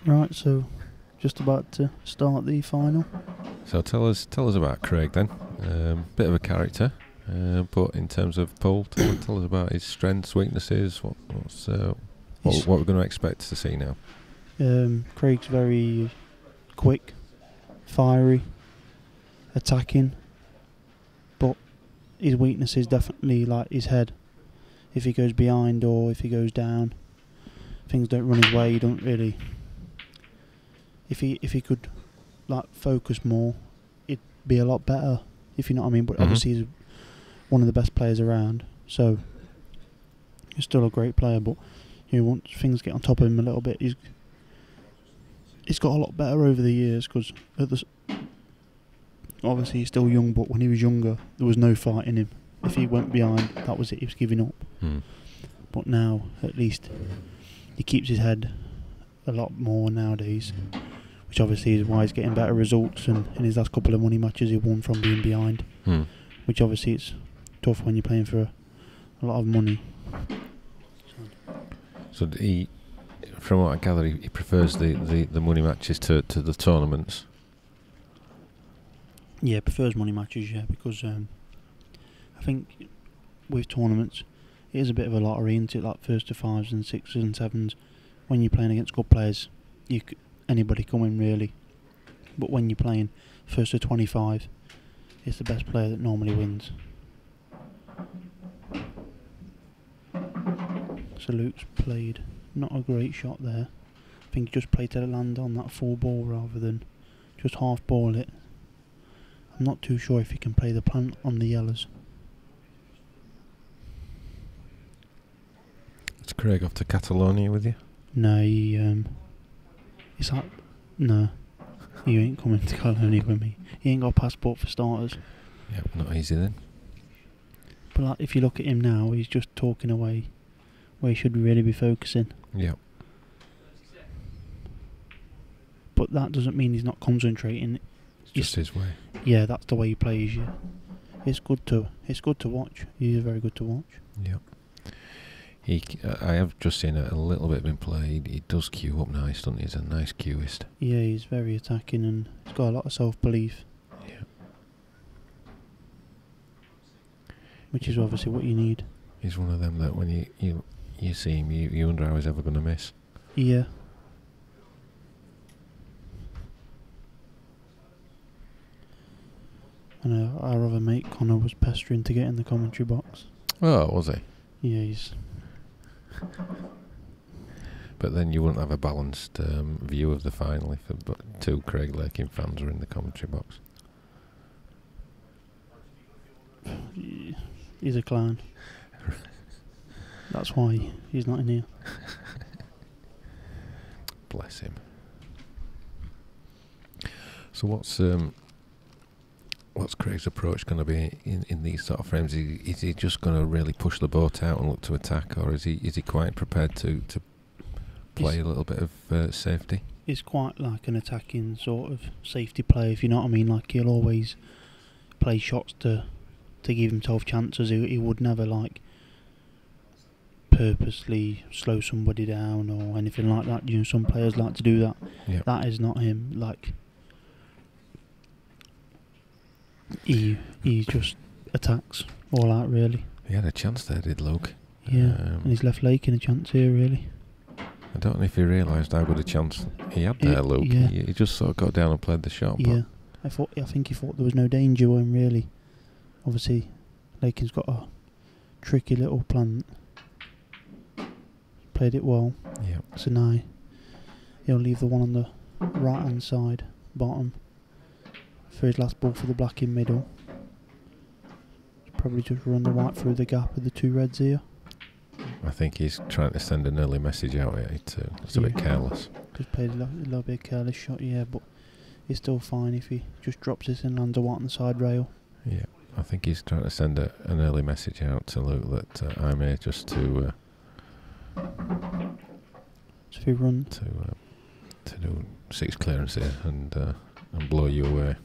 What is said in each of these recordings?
Right, so just about to start the final. So tell us about Craig then. Bit of a character, but in terms of Paul, tell us about his strengths, weaknesses. What we're going to expect to see now. Craig's very quick, fiery, attacking, but his weakness is definitely like his head. If he goes behind or if he goes down, things don't run his way. He don't really. If he could like focus more, it'd be a lot better. If you know what I mean. But obviously he's one of the best players around, so he's still a great player. But once things get on top of him a little bit, he's got a lot better over the years. Because obviously he's still young, but when he was younger, there was no fight in him. If he went behind, that was it. He was giving up. But now, at least, he keeps his head a lot more nowadays, which obviously is why he's getting better results. And in his last couple of money matches, he won from being behind, which obviously it's tough when you're playing for a lot of money. So he, from what I gather, he prefers the money matches to the tournaments. Yeah, prefers money matches, yeah, because I think with tournaments, it is a bit of a lottery, isn't it? Like first to fives and sixes and sevens. When you're playing against good players, anybody come in really. But when you're playing first to 25, it's the best player that normally wins. So Luke's played not a great shot there. I think he just played to land on that full ball rather than just half ball it. I'm not too sure if he can play the plant on the yellows. Is Craig off to Catalonia with you? No, he's like, no, you ain't coming to Catalonia with me. He ain't got a passport for starters. Yeah, not easy then. But like, if you look at him now, he's just talking away where he should really be focusing. Yeah. But that doesn't mean he's not concentrating. It's just his way. Yeah, that's the way he plays. Yeah, it's good to watch. He's very good to watch. Yeah. I have just seen a little bit of him play. He does queue up nice, doesn't he? He's a nice queuist. Yeah, he's very attacking and he's got a lot of self-belief. Yeah. Which is obviously what you need. He's one of them that when you see him, you wonder how he's ever going to miss. Yeah. I know our other mate Connor was pestering to get in the commentary box. Oh, was he? Yeah, he's... But then you wouldn't have a balanced view of the final if two Craig Lakin fans were in the commentary box. He's a clown. That's why he's not in here. Bless him. So what's Craig's approach going to be in these sort of frames? Is he just going to really push the boat out and look to attack, or is he quite prepared to play a little bit of safety? He's quite like an attacking sort of safety player, if you know what I mean. Like he'll always play shots to give himself chances. He would never like purposely slow somebody down or anything like that. You know, some players like to do that. Yep. That is not him. Like he just attacks all out really. He had a chance there, did Luke? Yeah, and he's left Lakin a chance here really. I don't know if he realised how good a chance he had there, Luke. Yeah. He just sort of got down and played the shot. Yeah, I think he thought there was no danger with him really. Obviously, Lakin's got a tricky little plant. Played it well. Yeah. So now he'll leave the one on the right hand side, bottom, for his last ball for the black in middle. Probably just run the white through the gap of the two reds here. I think he's trying to send an early message out here too. It's a bit careless. Just played a little bit careless shot, yeah, but it's still fine if he just drops this and lands a white on the side rail. Yeah, I think he's trying to send an early message out to Luke that I'm here just to So if he run to do 6 clearance here and blow you away.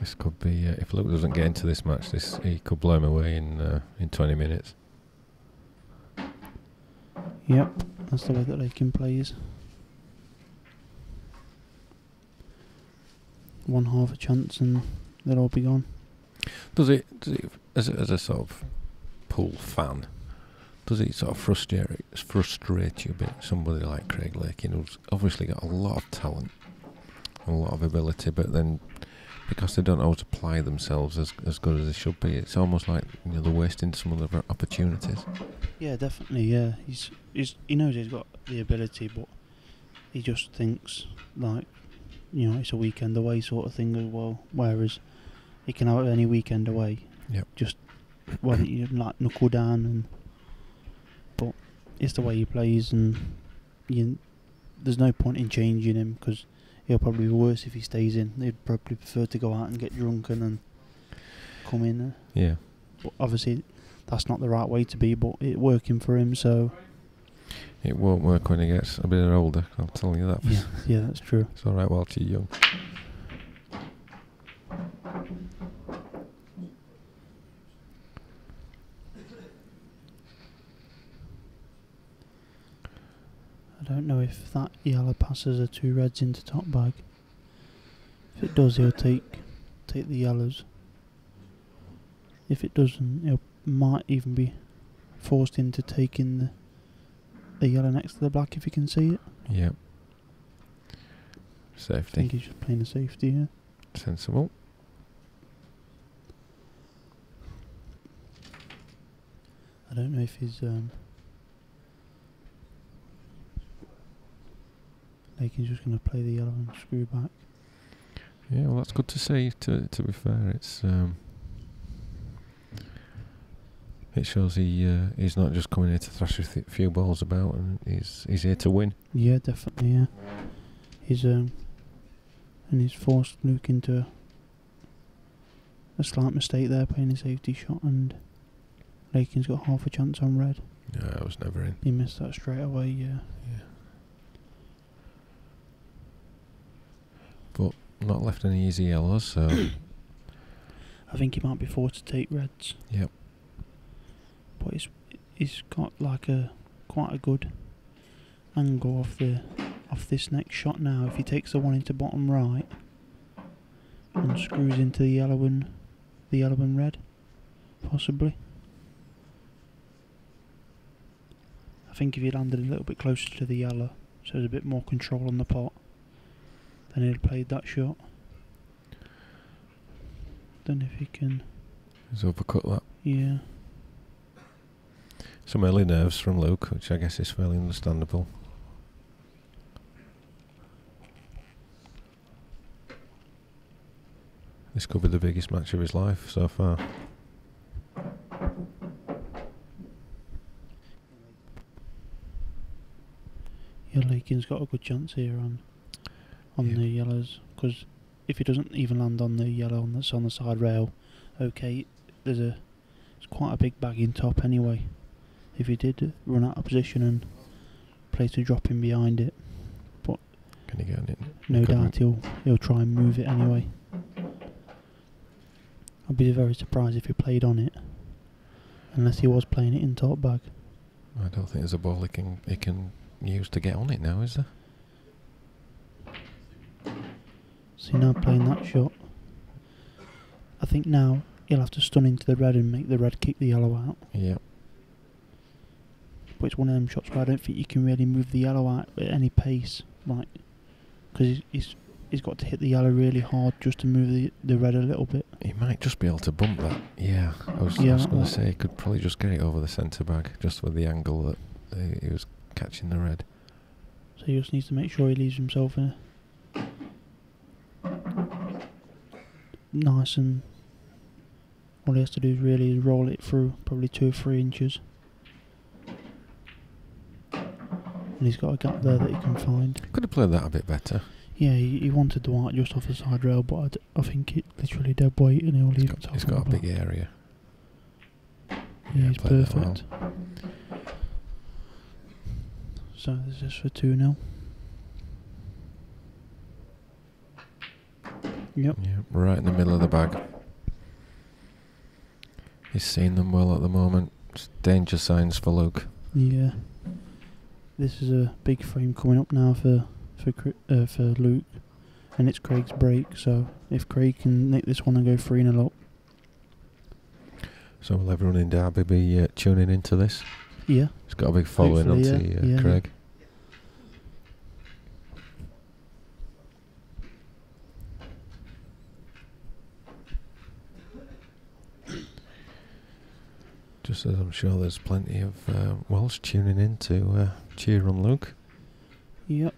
This could be if Luke doesn't get into this match, he could blow him away in 20 minutes. Yep, that's the way that Lakin plays. One half a chance and they'll all be gone. Does it as a sort of pool fan, does it sort of frustrate you a bit? Somebody like Craig Lakin, who's obviously got a lot of talent, a lot of ability, but then because they don't always apply themselves as good as they should be, it's almost like they're wasting some of their opportunities. Yeah, definitely. Yeah, he knows he's got the ability, but he just thinks like it's a weekend away sort of thing as well. Whereas he can have it any weekend away. Yep. Just why don't you like knuckle down but it's the way he plays, and there's no point in changing him because he'll probably be worse if he stays in. They'd probably prefer to go out and get drunk and then come in. Yeah. But obviously, that's not the right way to be, but it's working for him, so... It won't work when he gets a bit older, I'll tell you that. Yeah, that's true. It's alright while you're young. I don't know if that yellow passes the 2 reds into top bag. If it does, he'll take the yellows. If it doesn't, he might even be forced into taking the yellow next to the black if he can see it. Yep. Safety. I think he's just playing a safety here. Sensible. I don't know if he's Lakin's just going to play the yellow and screw back. Yeah, well, that's good to see. To be fair, it's it shows he's not just coming here to thrash a few balls about, and he's here to win. Yeah, definitely. Yeah, he's forced Luke into a slight mistake there, playing a safety shot, and Lakin's got half a chance on red. Yeah, I was never in. He missed that straight away. Yeah. But not left any easy yellows, so I think he might be forced to take reds. Yep. But he's got like quite a good angle off this next shot now. If he takes the one into bottom right and screws into the yellow and red, possibly. I think if he landed a little bit closer to the yellow, so there's a bit more control on the pot, then he'd have played that shot. Don't know if he can. He's overcut that. Yeah. Some early nerves from Luke, which I guess is fairly understandable. This could be the biggest match of his life so far. Yeah, Lakin's got a good chance here on the yellows, because if he doesn't even land on the yellow that's on the side rail, okay, it's quite a big bag in top anyway. If he did run out of position and play to drop in behind it, but can he get in? No doubt he'll try and move it anyway. I'd be very surprised if he played on it, unless he was playing it in top bag. I don't think there's a ball he can use to get on it now, is there? See, now playing that shot, I think now he'll have to stun into the red and make the red kick the yellow out. Yep. But it's one of them shots where I don't think you can really move the yellow out at any pace, like, because he's got to hit the yellow really hard just to move the red a little bit. He might just be able to bump that. Yeah, I was going to say he could probably just get it over the centre bag, just with the angle that he was catching the red. So he just needs to make sure he leaves himself in nice, and all he has to do is really roll it through, probably 2 or 3 inches. And he's got a gap there that he can find. Could have played that a bit better. Yeah, he wanted the white just off the side rail, but I think it literally dead weight, and he'll leave himself. He's got a big area. Yeah, he's perfect. Well. So this is for 2-0. Yep. Yeah, right in the middle of the bag. He's seeing them well at the moment. It's danger signs for Luke. Yeah. This is a big frame coming up now for Luke, and it's Craig's break. So if Craig can nick this one and go 3-0 up. So will everyone in Derby be tuning into this? Yeah. It's got a big following, Hopefully, onto Craig. Just as I'm sure there's plenty of Welsh tuning in to cheer on Luke. Yep.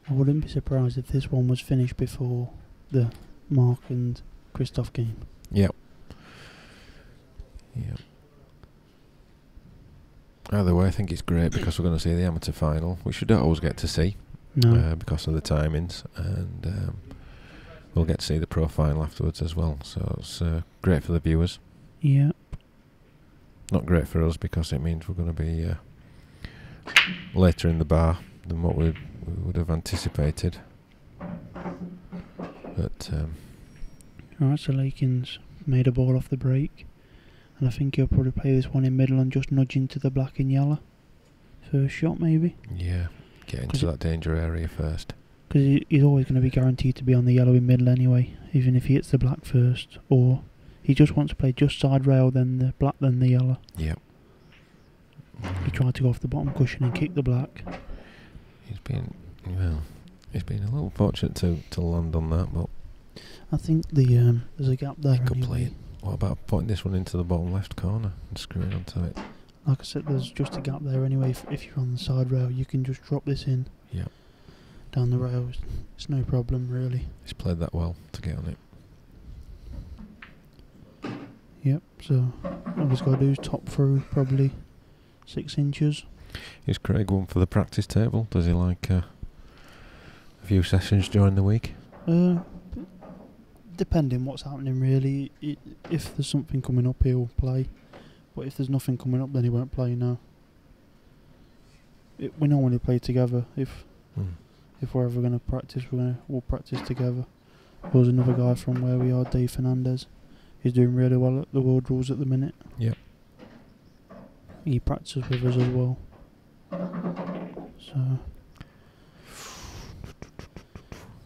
I wouldn't be surprised if this one was finished before the Mark and Christoph game. Yep. Yep. Either way, I think it's great because we're going to see the amateur final, which we don't always get to see because of the timings, and we'll get to see the pro final afterwards as well. So it's great for the viewers. Yeah. Not great for us because it means we're going to be later in the bar than what we would have anticipated. But alright, so Lakin's made a ball off the break, and I think he'll probably play this one in middle and just nudge into the black and yellow. First shot maybe? Yeah, get into that danger area first. Because he's always going to be guaranteed to be on the yellow in middle anyway, even if he hits the black first, or he just wants to play just side rail, then the black, then the yellow. Yep. He tried to go off the bottom cushion and kick the black. He's been a little fortunate to land on that, but I think there's a gap there. he could play anyway. it. What about putting this one into the bottom left corner and screwing onto it? Like I said, there's just a gap there anyway. If you're on the side rail, you can just drop this in. Yep. Down the rail, it's no problem really. He's played that well to get on it. Yep, so all he's got to do is top through probably 6 inches. Is Craig one for the practice table? Does he like a few sessions during the week? Depending what's happening really. If there's something coming up, he'll play. But if there's nothing coming up, then he won't play now. We normally play together. If we're ever going to practice, we'll practice together. There's another guy from where we are, Dave Fernandez. He's doing really well at the World Rules at the minute. Yep. He practices with us as well. So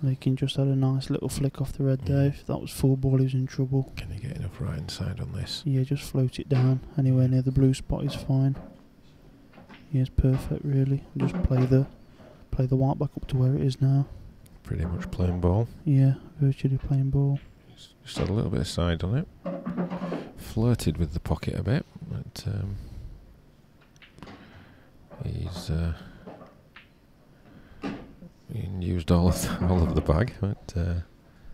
Lakin just had a nice little flick off the red there. If that was full ball, he was in trouble. Can you get enough right inside on this? Yeah, just float it down. Anywhere near the blue spot is fine. Yeah, it's perfect really. Just play the white back up to where it is now. Pretty much playing ball. Yeah, virtually playing ball. Just had a little bit of side on it. Flirted with the pocket a bit, but he's used all of the bag. But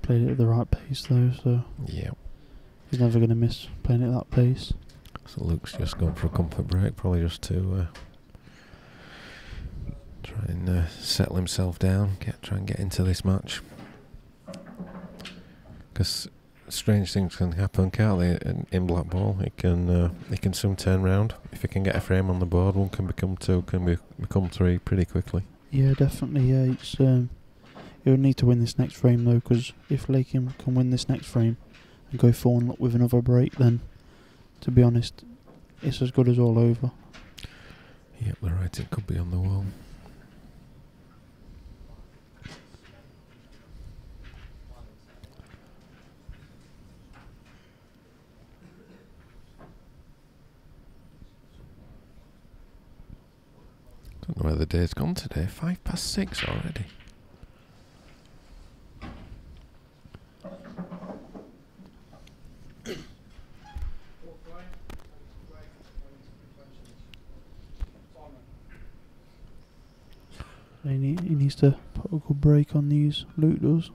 played it at the right pace though, so yeah, he's never going to miss playing it at that pace. So Luke's just gone for a comfort break, probably just to try and settle himself down, try and get into this match. Because strange things can happen, can't they? In black ball, it can soon turn round. If it can get a frame on the board, one can become two, can become three pretty quickly. Yeah, definitely. Yeah, it's he'll need to win this next frame though, because if Lakin can win this next frame and go 4-0 with another break, then to be honest, it's as good as all over. Yep, the writing could be on the wall. Don't know where the day's gone today. 6:05 already. He needs to put a good break on these, Luke does.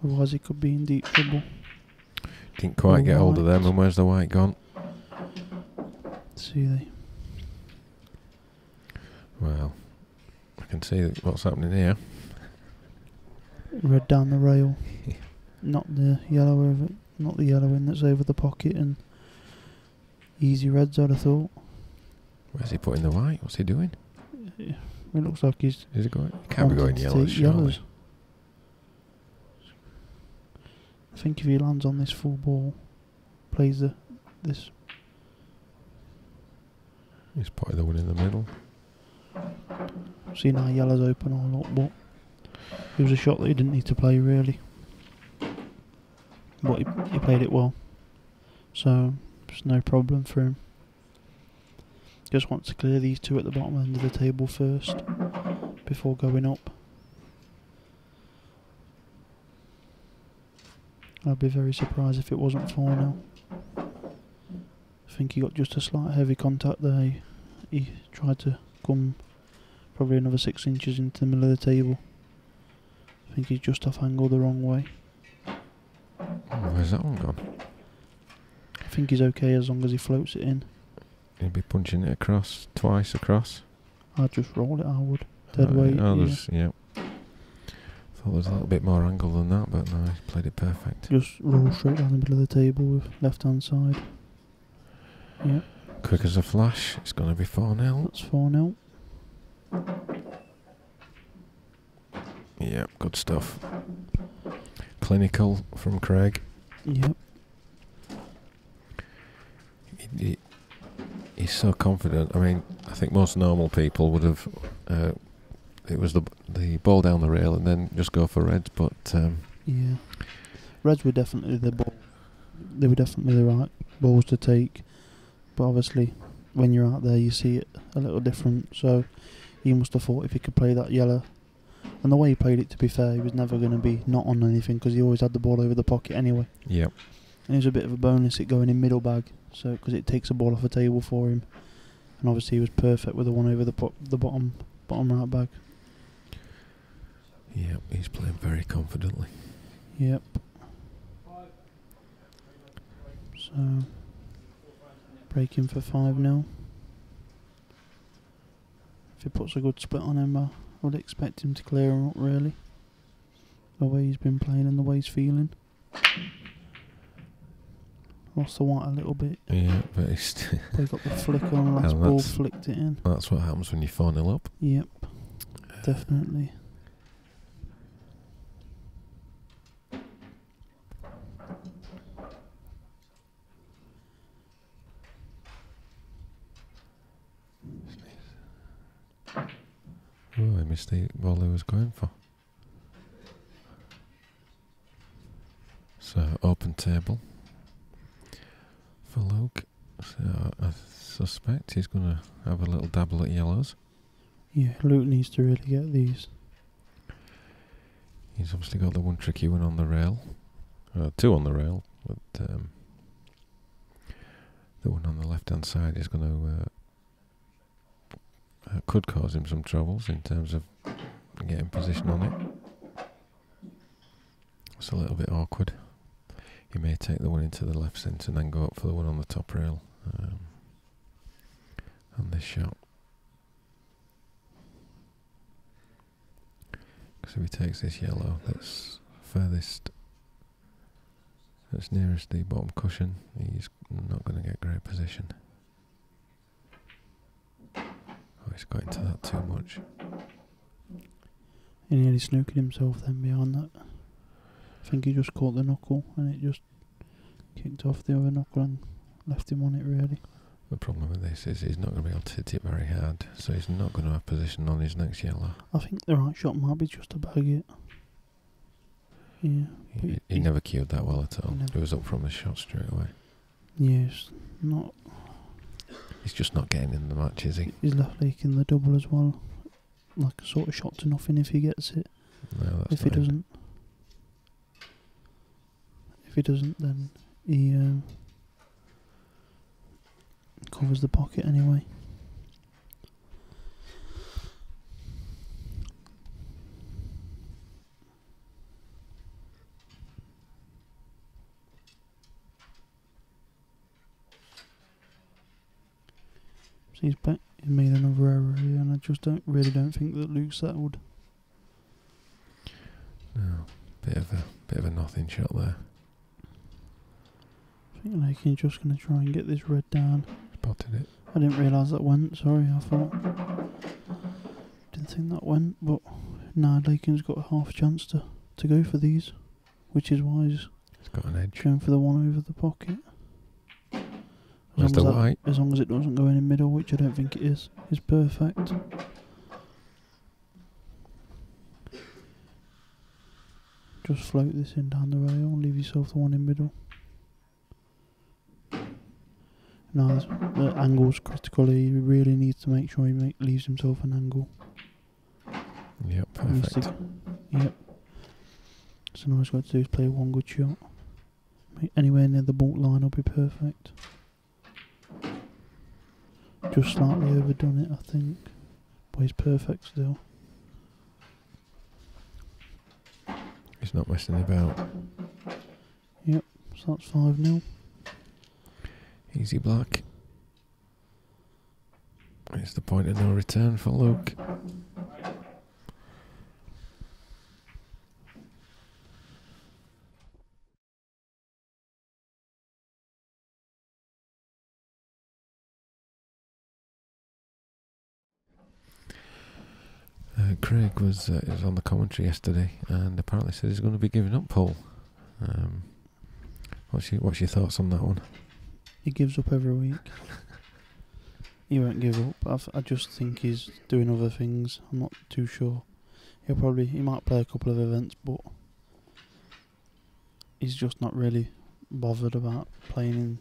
Otherwise he could be in deep trouble. Didn't quite get hold of them, and where's the white gone? See they. Well, I can see what's happening here. Red down the rail. Not the yellow in that's over the pocket, and easy reds I'd have thought. Where's he putting the white? What's he doing? It looks like he's... Is he going? He can't be going yellows, surely. I think if he lands on this full ball, plays this. He's putting the one in the middle. See now yellow's open all up, but it was a shot that he didn't need to play really. But he played it well, so there's no problem for him. Just wants to clear these two at the bottom end of the table first before going up. I'd be very surprised if it wasn't 4-0. I think he got just a slight heavy contact there. He tried to come probably another 6 inches into the middle of the table. I think he's just off angle the wrong way. Where's that one gone? I think he's okay as long as he floats it in. He'll be punching it across, twice across. I'd just roll it, I would. Dead weight. Yeah. Thought there was a little bit more angle than that, but no, he played it perfect. Just roll straight down the middle of the table with left hand side. Yep. Quick as a flash, it's going to be 4-0. That's 4-0. Yeah, good stuff. Clinical from Craig. Yep. He's so confident. I mean, I think most normal people would have... it was the ball down the rail and then just go for reds, but... yeah. Reds were definitely the ball. They were definitely the right balls to take. But obviously, when you're out there, you see it a little different. So he must have thought if he could play that yellow, and the way he played it, to be fair, he was never going to be not on anything because he always had the ball over the pocket anyway. Yep. And it was a bit of a bonus it going in middle bag, so because it takes a ball off the table for him. And obviously he was perfect with the one over the bottom right bag. Yep, he's playing very confidently. Yep. So breaking for 5-0. If he puts a good split on him, I would expect him to clear him up really. The way he's been playing and the way he's feeling. Lost the white a little bit. Yeah, but he's... They got the flick on the last ball, flicked it in. That's what happens when you're 4-0 up. Yep, definitely. Oh, I missed the ball he was going for. So, open table for Luke. So, I suspect he's going to have a little dabble at yellows. Yeah, Luke needs to really get these. He's obviously got the one tricky one on the rail. Two on the rail, but the one on the left-hand side is going to... could cause him some troubles in terms of getting position on it. It's a little bit awkward. He may take the one into the left centre and then go up for the one on the top rail on this shot. Because if he takes this yellow that's furthest, that's nearest the bottom cushion, he's not going to get great position. Oh, he's got into that too much. He nearly snooked himself then behind that. I think he just caught the knuckle and it just kicked off the other knuckle and left him on it really. The problem with this is he's not going to be able to hit it very hard, so he's not going to have position on his next yellow. I think the right shot might be just to bag it. Yeah. He never cued that well at all. He was up from the shot straight away. Yes, not... He's just not getting in the match, is he? He's left leaking the double as well. Like a sort of shot to nothing if he gets it. No, that's if he doesn't. If he doesn't, then he covers the pocket anyway. So he's made another error here, and I just don't think that Luke settled. No, bit of a nothing shot there. I think Lakin's just going to try and get this red down. Spotted it. I didn't realise that went, sorry, I thought. Didn't think that went, but now Lakin's got a half chance to go for these, which is wise. It's got an edge. Going for the one over the pocket. Where's the white? As long as it doesn't go in the middle, which I don't think it is perfect. Just float this in down the rail, leave yourself the one in the middle. Now the angle's critical. He really needs to make sure he leaves himself an angle. Yep, perfect. Yep. So now he's got to do is play one good shot. Anywhere near the baulk line will be perfect. Just slightly overdone it, I think. But he's perfect still. He's not messing about. Yep, so that's 5-0. Easy black. It's the point of no return for Luke. Craig was on the commentary yesterday and apparently said he's going to be giving up pole. What's your thoughts on that one? He gives up every week. He won't give up. I just think he's doing other things. I'm not too sure. He might play a couple of events, but he's just not really bothered about playing in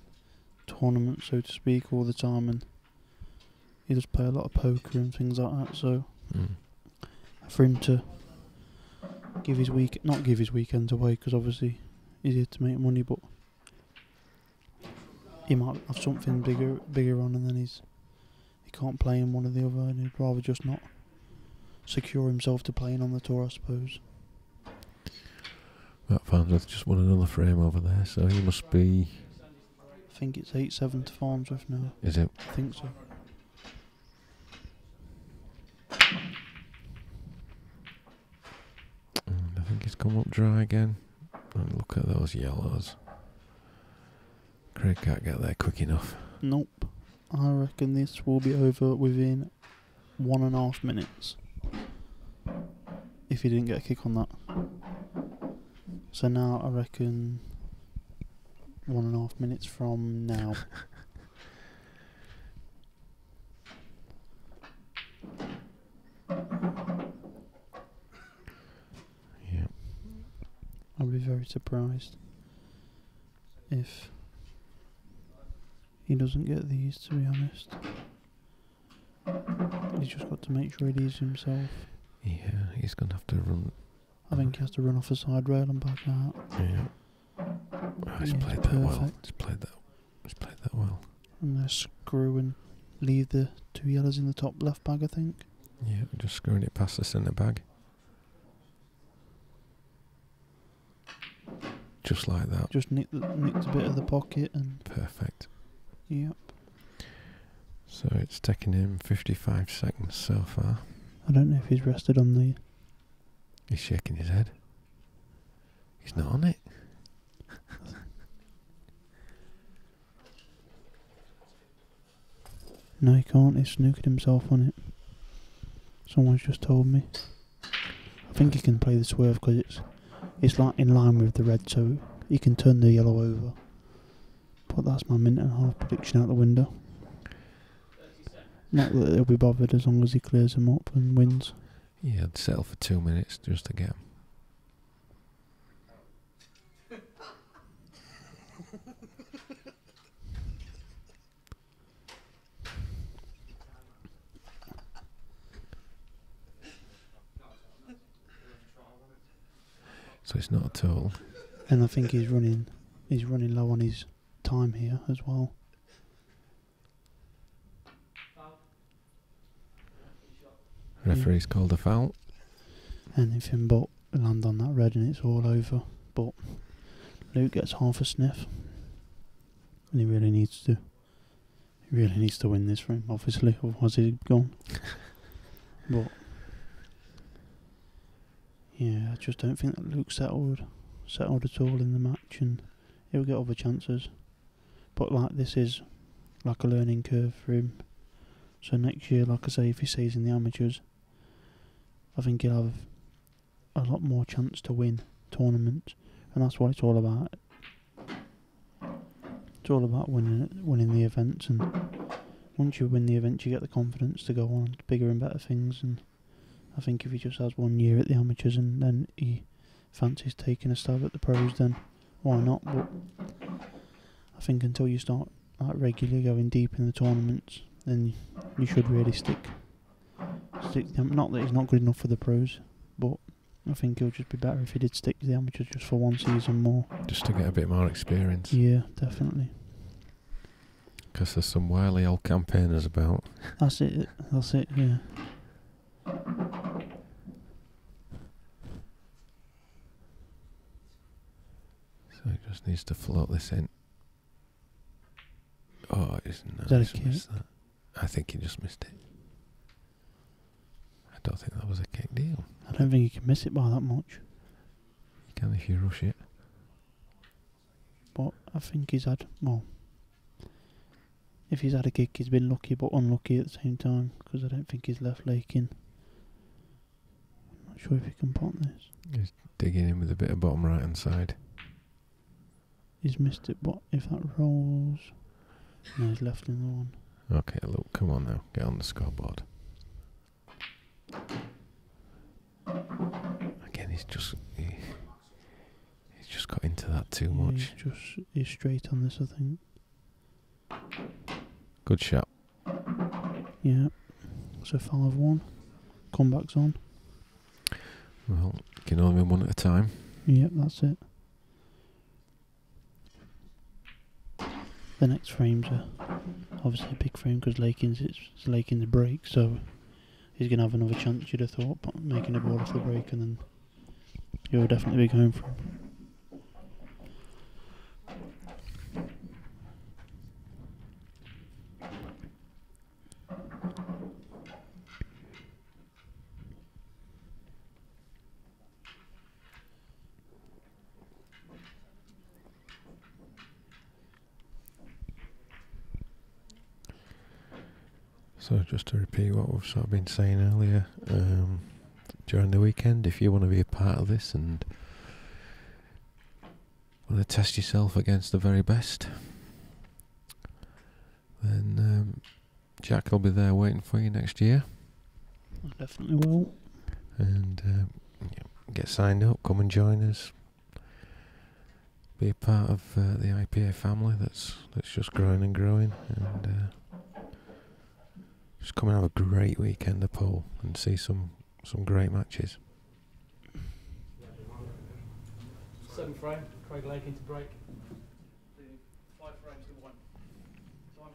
tournaments, so to speak, all the time. And he does play a lot of poker and things like that. So for him to not give his weekends away, because obviously he's here to make money, but he might have something bigger on, and then he can't play in one or the other, and he'd rather just not secure himself to playing on the tour, I suppose. Matt Farnsworth just won another frame over there, so he must be... I think it's 8-7 to Farnsworth now. Is it? I think so. And I think he's come up dry again. And look at those yellows. Craig can't get there quick enough. Nope. I reckon this will be over within 1.5 minutes. If he didn't get a kick on that. So now I reckon 1.5 minutes from now. Yeah. I'll be very surprised if he doesn't get these, to be honest. He's just got to make sure he leaves himself. Yeah, he's going to have to run. I think he has to run off the side rail and back out. Yeah. Oh, he's played that well. He's played that well. And then screw and leave the 2 yellows in the top left bag, I think. Yeah, just screwing it past the centre bag. Just like that. Just nicked a bit of the pocket and... Perfect. Yep. So it's taken him 55 seconds so far. I don't know if he's rested on the... He's shaking his head. He's not on it. No, he can't. He's snookered himself on it. Someone's just told me. I think he can play the swerve because it's like in line with the red, so he can turn the yellow over. But that's my 1.5-minute prediction out the window. Not that he'll be bothered as long as he clears them up and wins. Yeah, I'd settle for 2 minutes just to get him. So it's not at all. And I think he's running low on his time here as well. Referee's called a foul. Anything but land on that red and it's all over. But Luke gets half a sniff. And he really needs to. He really needs to win this for him, obviously, otherwise he's gone. But yeah, I just don't think that Luke's settled at all in the match, and he'll get other chances. But like, this is like a learning curve for him. So next year, like I say, if he stays in the amateurs, I think he'll have a lot more chance to win tournaments, and that's what it's all about. It's all about winning the events, and once you win the event, you get the confidence to go on to bigger and better things. And I think if he just has 1 year at the amateurs and then he fancies taking a stab at the pros, then why not? But I think until you start like regularly going deep in the tournaments, then you should really stick. Not that he's not good enough for the pros, but I think it would just be better if he did stick to the amateurs just for 1 season more. Just to get a bit more experience. Yeah, definitely. Because there's some wily old campaigners about. That's it, yeah. So he just needs to float this in. Oh, it's no, Is that a he's kick? missed that. I think he just missed it. I don't think that was a kick deal. I don't think you can miss it by that much. You can if you rush it. But I think he's had, well, if he's had a kick, he's been lucky but unlucky at the same time, because I don't think he's left Lakin. I'm not sure if he can pot this. He's digging in with a bit of bottom right hand side. He's missed it, but if that rolls... No, he's left in the one. Okay, look, come on now, get on the scoreboard. Again, he's just got into that too much. He's straight on this, I think. Good shot. Yeah. So 5-1. Comeback's on. Well, you can only win one at a time. Yep, that's it. The next frames are obviously a big frame because it's Lakin's break, so he's going to have another chance, you'd have thought, making a ball off the break, and then you'll definitely be going for him. So just to repeat what we've sort of been saying earlier, during the weekend, if you want to be a part of this and want to test yourself against the very best, then Jack will be there waiting for you next year. I definitely will. And get signed up, come and join us. Be a part of the IPA family that's just growing and growing, and just come and have a great weekend of pool and see some great matches. 7 frame, Craig Lakin to break. 5 frames to 1. Time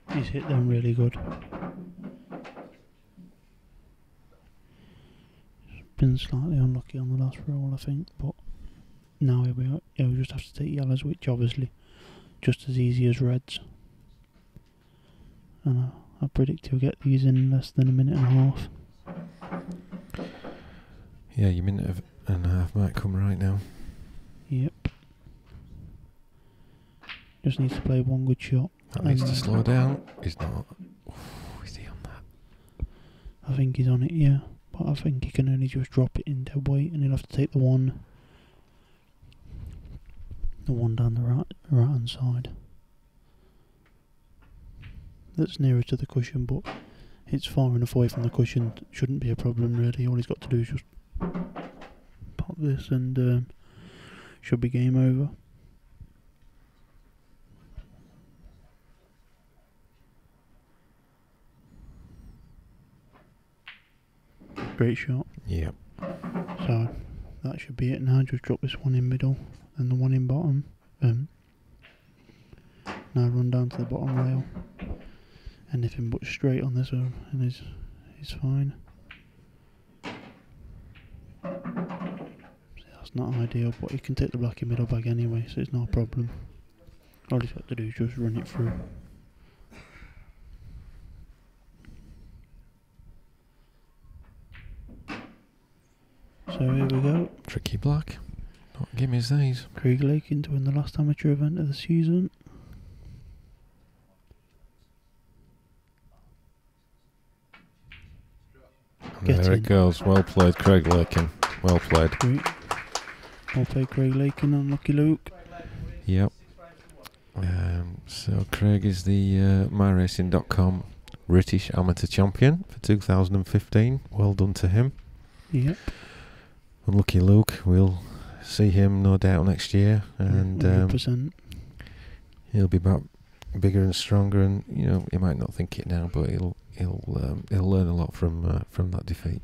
running. He's hit them really good. Been slightly unlucky on the last roll, I think, but now he'll just have to take yellows, which obviously just as easy as reds. And I predict he'll get these in less than a minute and a half. Yeah, your minute and a half might come right now. Yep. Just needs to play one good shot. That needs to slow down. He's not. Is he on that? I think he's on it, yeah. But I think he can only just drop it in dead weight, and he'll have to take the one down the right hand side. That's nearer to the cushion, but it's far enough away from the cushion. Shouldn't be a problem really. All he's got to do is just pop this, and should be game over. Great shot. Yep. So that should be it now. Just drop this one in middle and the one in bottom. Now run down to the bottom rail. Anything but straight on this one, and he's fine. That's not ideal, but he can take the black in middle bag anyway, so it's no problem. All he's got to do is just run it through. So here we go. Tricky black. Not gimmies these. Craig Lakin to win the last amateur event of the season. Get there in. it goes. Well played, Craig Lakin. Well played. Great. Well played, Craig Lakin and Lucky Luke. Yep. So Craig is the MyRacing.com British Amateur Champion for 2015. Well done to him. Yep. And Lucky Luke, we'll see him no doubt next year, and 100%. he'll be back bigger and stronger. And you know, he might not think it now, but he'll learn a lot from that defeat.